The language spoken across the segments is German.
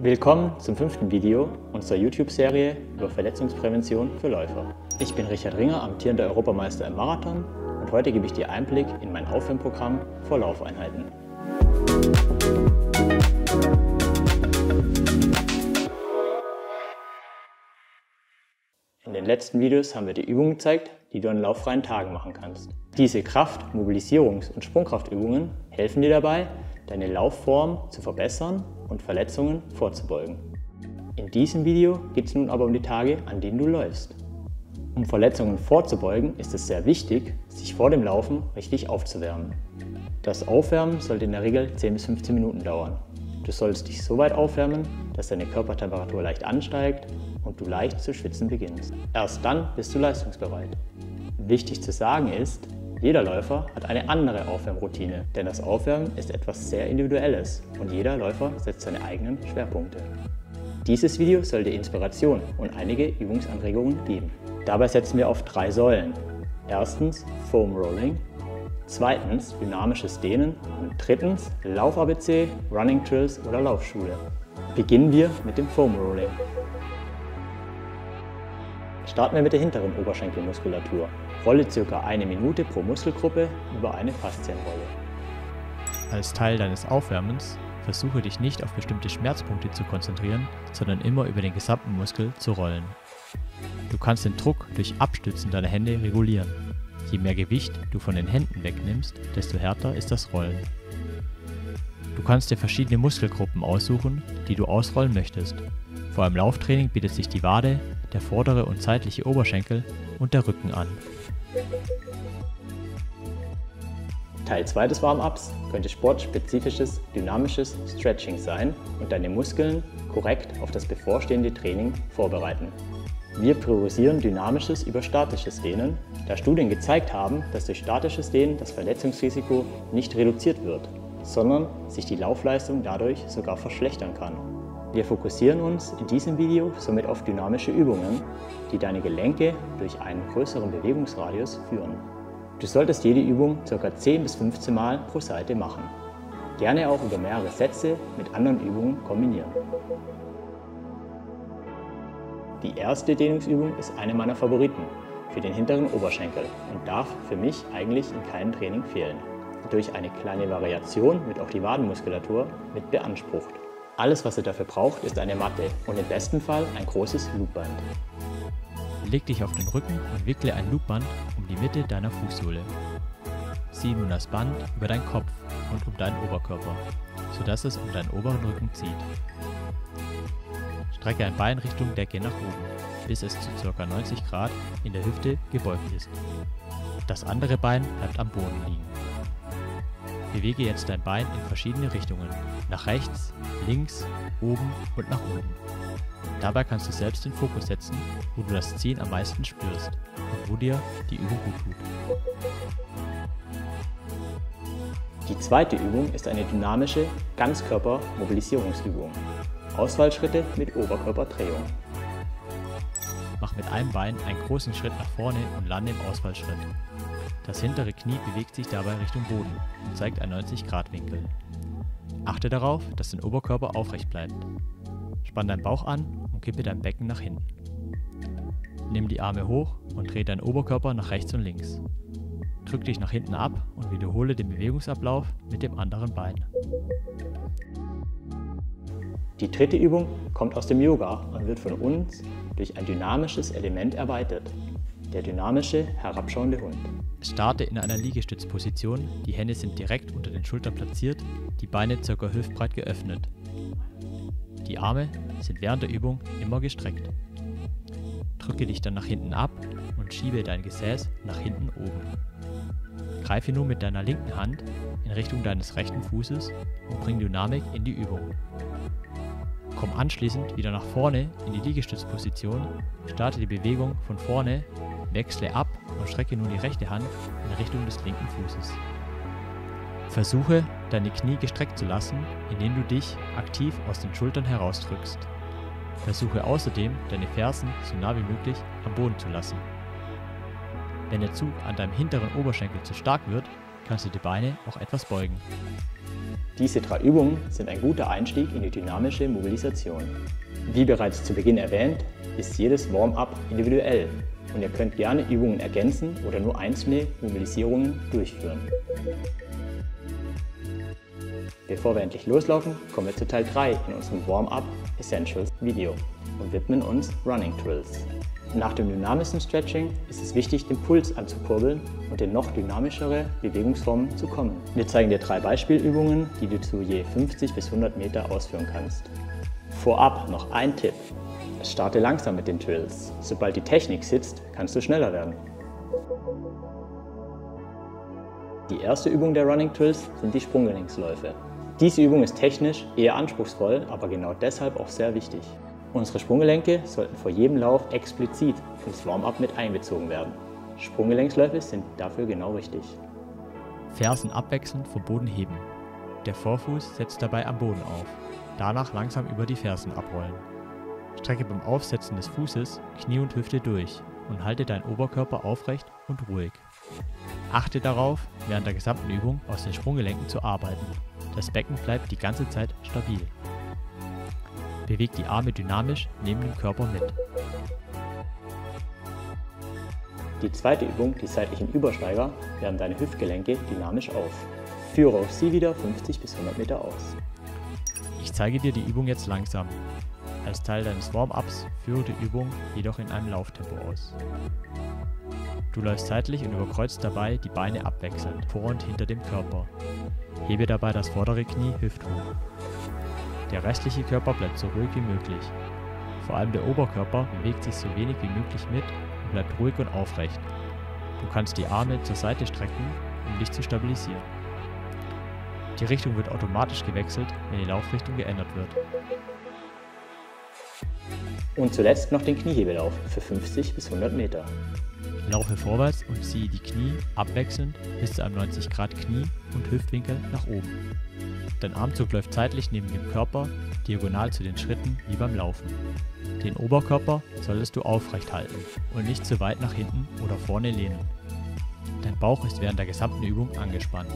Willkommen zum 5. Video unserer YouTube-Serie über Verletzungsprävention für Läufer. Ich bin Richard Ringer, amtierender Europameister im Marathon, und heute gebe ich dir Einblick in mein Aufwärmprogramm vor Laufeinheiten. In den letzten Videos haben wir dir Übungen gezeigt, die du an lauffreien Tagen machen kannst. Diese Kraft-, Mobilisierungs- und Sprungkraftübungen helfen dir dabei, deine Laufform zu verbessern und Verletzungen vorzubeugen. In diesem Video geht es nun aber um die Tage, an denen du läufst. Um Verletzungen vorzubeugen, ist es sehr wichtig, sich vor dem Laufen richtig aufzuwärmen. Das Aufwärmen sollte in der Regel 10 bis 15 Minuten dauern. Du solltest dich so weit aufwärmen, dass deine Körpertemperatur leicht ansteigt und du leicht zu schwitzen beginnst. Erst dann bist du leistungsbereit. Wichtig zu sagen ist, jeder Läufer hat eine andere Aufwärmroutine, denn das Aufwärmen ist etwas sehr Individuelles und jeder Läufer setzt seine eigenen Schwerpunkte. Dieses Video soll dir Inspiration und einige Übungsanregungen geben. Dabei setzen wir auf 3 Säulen. Erstens Foam Rolling, zweitens dynamisches Dehnen und drittens Lauf-ABC, Running Drills oder Laufschule. Beginnen wir mit dem Foam Rolling. Starten wir mit der hinteren Oberschenkelmuskulatur. Rolle ca. 1 Minute pro Muskelgruppe über eine Faszienrolle. Als Teil deines Aufwärmens versuche dich nicht auf bestimmte Schmerzpunkte zu konzentrieren, sondern immer über den gesamten Muskel zu rollen. Du kannst den Druck durch Abstützen deiner Hände regulieren. Je mehr Gewicht du von den Händen wegnimmst, desto härter ist das Rollen. Du kannst dir verschiedene Muskelgruppen aussuchen, die du ausrollen möchtest. Vor einem Lauftraining bietet sich die Wade, der vordere und seitliche Oberschenkel und der Rücken an. Teil 2 des Warm-Ups könnte sportspezifisches, dynamisches Stretching sein und deine Muskeln korrekt auf das bevorstehende Training vorbereiten. Wir priorisieren dynamisches über statisches Dehnen, da Studien gezeigt haben, dass durch statisches Dehnen das Verletzungsrisiko nicht reduziert wird, sondern sich die Laufleistung dadurch sogar verschlechtern kann. Wir fokussieren uns in diesem Video somit auf dynamische Übungen, die deine Gelenke durch einen größeren Bewegungsradius führen. Du solltest jede Übung ca. 10 bis 15 Mal pro Seite machen. Gerne auch über mehrere Sätze mit anderen Übungen kombinieren. Die erste Dehnungsübung ist eine meiner Favoriten für den hinteren Oberschenkel und darf für mich eigentlich in keinem Training fehlen. Durch eine kleine Variation wird auch die Wadenmuskulatur mit beansprucht. Alles, was ihr dafür braucht, ist eine Matte und im besten Fall ein großes Loopband. Leg dich auf den Rücken und wickle ein Loopband um die Mitte deiner Fußsohle. Zieh nun das Band über deinen Kopf und um deinen Oberkörper, sodass es um deinen oberen Rücken zieht. Strecke ein Bein Richtung Decke nach oben, bis es zu ca. 90 Grad in der Hüfte gebeugt ist. Das andere Bein bleibt am Boden liegen. Bewege jetzt dein Bein in verschiedene Richtungen, nach rechts, links, oben und nach unten. Dabei kannst du selbst den Fokus setzen, wo du das Ziehen am meisten spürst und wo dir die Übung gut tut. Die zweite Übung ist eine dynamische Ganzkörper-Mobilisierungsübung. Ausfallschritte mit Oberkörperdrehung. Mach mit einem Bein einen großen Schritt nach vorne und lande im Ausfallschritt. Das hintere Knie bewegt sich dabei Richtung Boden und zeigt einen 90-Grad-Winkel. Achte darauf, dass dein Oberkörper aufrecht bleibt. Spann deinen Bauch an und kippe dein Becken nach hinten. Nimm die Arme hoch und drehe deinen Oberkörper nach rechts und links. Drück dich nach hinten ab und wiederhole den Bewegungsablauf mit dem anderen Bein. Die dritte Übung kommt aus dem Yoga und wird von uns durch ein dynamisches Element erweitert. Der dynamische, herabschauende Hund. Starte in einer Liegestützposition, die Hände sind direkt unter den Schultern platziert, die Beine ca. hüftbreit geöffnet. Die Arme sind während der Übung immer gestreckt. Drücke dich dann nach hinten ab und schiebe dein Gesäß nach hinten oben. Greife nun mit deiner linken Hand in Richtung deines rechten Fußes und bring Dynamik in die Übung. Komm anschließend wieder nach vorne in die Liegestützposition, starte die Bewegung von vorne, wechsle ab und strecke nun die rechte Hand in Richtung des linken Fußes. Versuche, deine Knie gestreckt zu lassen, indem du dich aktiv aus den Schultern herausdrückst. Versuche außerdem, deine Fersen so nah wie möglich am Boden zu lassen. Wenn der Zug an deinem hinteren Oberschenkel zu stark wird, kannst du die Beine auch etwas beugen. Diese 3 Übungen sind ein guter Einstieg in die dynamische Mobilisation. Wie bereits zu Beginn erwähnt, ist jedes Warm-up individuell und ihr könnt gerne Übungen ergänzen oder nur einzelne Mobilisierungen durchführen. Bevor wir endlich loslaufen, kommen wir zu Teil 3 in unserem Warm-up Essentials Video und widmen uns Running Drills. Nach dem dynamischen Stretching ist es wichtig, den Puls anzukurbeln und in noch dynamischere Bewegungsformen zu kommen. Wir zeigen dir 3 Beispielübungen, die du zu je 50 bis 100 Meter ausführen kannst. Vorab noch ein Tipp. Starte langsam mit den Drills. Sobald die Technik sitzt, kannst du schneller werden. Die erste Übung der Running Drills sind die Sprunggelenksläufe. Diese Übung ist technisch eher anspruchsvoll, aber genau deshalb auch sehr wichtig. Unsere Sprunggelenke sollten vor jedem Lauf explizit ins Warm-up mit einbezogen werden. Sprunggelenksläufe sind dafür genau richtig. Fersen abwechselnd vom Boden heben. Der Vorfuß setzt dabei am Boden auf. Danach langsam über die Fersen abrollen. Strecke beim Aufsetzen des Fußes Knie und Hüfte durch und halte deinen Oberkörper aufrecht und ruhig. Achte darauf, während der gesamten Übung aus den Sprunggelenken zu arbeiten. Das Becken bleibt die ganze Zeit stabil. Beweg die Arme dynamisch neben dem Körper mit. Die zweite Übung, die seitlichen Übersteiger, wärmen deine Hüftgelenke dynamisch auf. Führe auf sie wieder 50 bis 100 Meter aus. Ich zeige dir die Übung jetzt langsam. Als Teil deines Warm-ups führe die Übung jedoch in einem Lauftempo aus. Du läufst seitlich und überkreuzt dabei die Beine abwechselnd, vor und hinter dem Körper. Hebe dabei das vordere Knie hüfthoch. Der restliche Körper bleibt so ruhig wie möglich. Vor allem der Oberkörper bewegt sich so wenig wie möglich mit und bleibt ruhig und aufrecht. Du kannst die Arme zur Seite strecken, um dich zu stabilisieren. Die Richtung wird automatisch gewechselt, wenn die Laufrichtung geändert wird. Und zuletzt noch den Kniehebelauf für 50 bis 100 Meter. Laufe vorwärts und ziehe die Knie abwechselnd bis zu einem 90 Grad Knie- und Hüftwinkel nach oben. Dein Armzug läuft seitlich neben dem Körper, diagonal zu den Schritten wie beim Laufen. Den Oberkörper solltest du aufrecht halten und nicht zu weit nach hinten oder vorne lehnen. Dein Bauch ist während der gesamten Übung angespannt.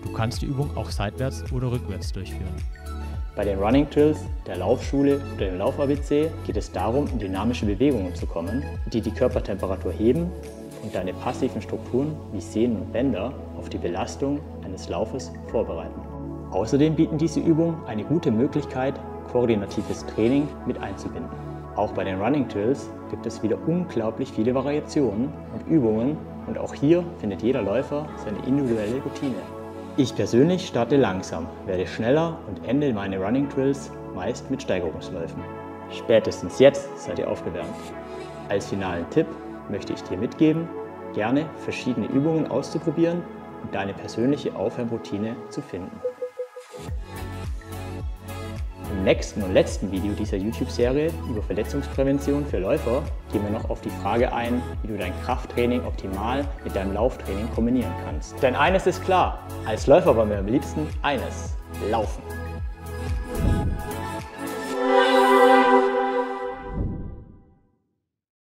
Du kannst die Übung auch seitwärts oder rückwärts durchführen. Bei den Running Drills, der Laufschule oder dem Lauf-ABC geht es darum, in dynamische Bewegungen zu kommen, die die Körpertemperatur heben und deine passiven Strukturen wie Sehnen und Bänder auf die Belastung eines Laufes vorbereiten. Außerdem bieten diese Übungen eine gute Möglichkeit, koordinatives Training mit einzubinden. Auch bei den Running Drills gibt es wieder unglaublich viele Variationen und Übungen und auch hier findet jeder Läufer seine individuelle Routine. Ich persönlich starte langsam, werde schneller und ende meine Running Drills meist mit Steigerungsläufen. Spätestens jetzt seid ihr aufgewärmt. Als finalen Tipp möchte ich dir mitgeben, gerne verschiedene Übungen auszuprobieren und deine persönliche Aufwärmroutine zu finden. Im nächsten und letzten Video dieser YouTube-Serie über Verletzungsprävention für Läufer gehen wir noch auf die Frage ein, wie du dein Krafttraining optimal mit deinem Lauftraining kombinieren kannst. Denn eines ist klar, als Läufer wollen wir am liebsten eines: Laufen.